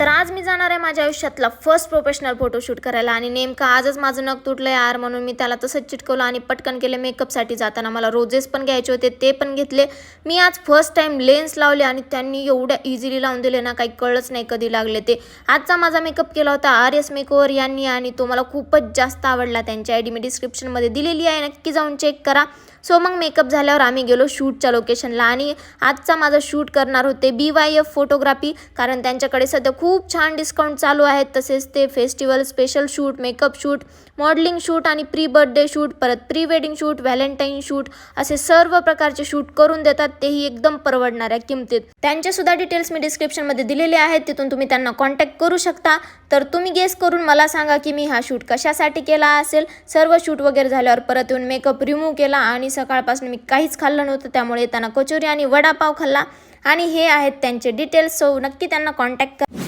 तर आज मी जाणार आहे माझ्या आयुष्यातला फर्स्ट प्रोफेशनल फोटोशूट करायला आणि नेमकं आजच माझं नख तुटलं यार, म्हणून मी त्याला तसंच चिटकवलं आणि पटकन केले मेकअपसाठी. जाताना मला रोजेस पण घ्यायचे होते, ते पण घेतले. मी आज फर्स्ट टाईम लेन्स लावले आणि त्यांनी एवढ्या इझिली लावून दिले ना, काही कळलंच नाही कधी लागले ते. आजचा माझा मेकअप केला होता RS मेकओव्हर यांनी आणि तो मला खूपच जास्त आवडला. त्यांची ID मी डिस्क्रिप्शनमध्ये दिलेली आहे, नक्की जाऊन चेक करा. सो मग मेकअप झाल्यावर आम्ही गेलो शूटच्या लोकेशनला आणि आजचा माझा शूट करणार होते BYF फोटोग्राफी, कारण त्यांच्याकडे सध्या खूप छान डिस्काउंट चालू आहेत. तसेच ते festival special shoot, makeup shoot, modelling shoot आणि प्री बर्थडे शूट, परत pre wedding shoot, Valentine shoot असे सर्व प्रकारचे शूट करून देतात, तेही एकदम परवडणाऱ्या किमतीत. त्यांचेसुद्धा डिटेल्स मी डिस्क्रिप्शनमध्ये दिलेले आहेत, तिथून तुम्ही त्यांना कॉन्टॅक्ट करू शकता. तर तुम्ही गेस करून मला सांगा की मी हा शूट कशासाठी केला असेल. सर्व शूट वगैरे झाल्यावर परत येऊन मेकअप रिमूव्ह केला आणि सकाळपासून मी काहीच खाल्लं नव्हतं, त्यामुळे येताना कचोरी आणि वडापाव खाल्ला. आणि हे आहेत त्यांचे डिटेल्स, सो नक्की त्यांना कॉन्टॅक्ट करा.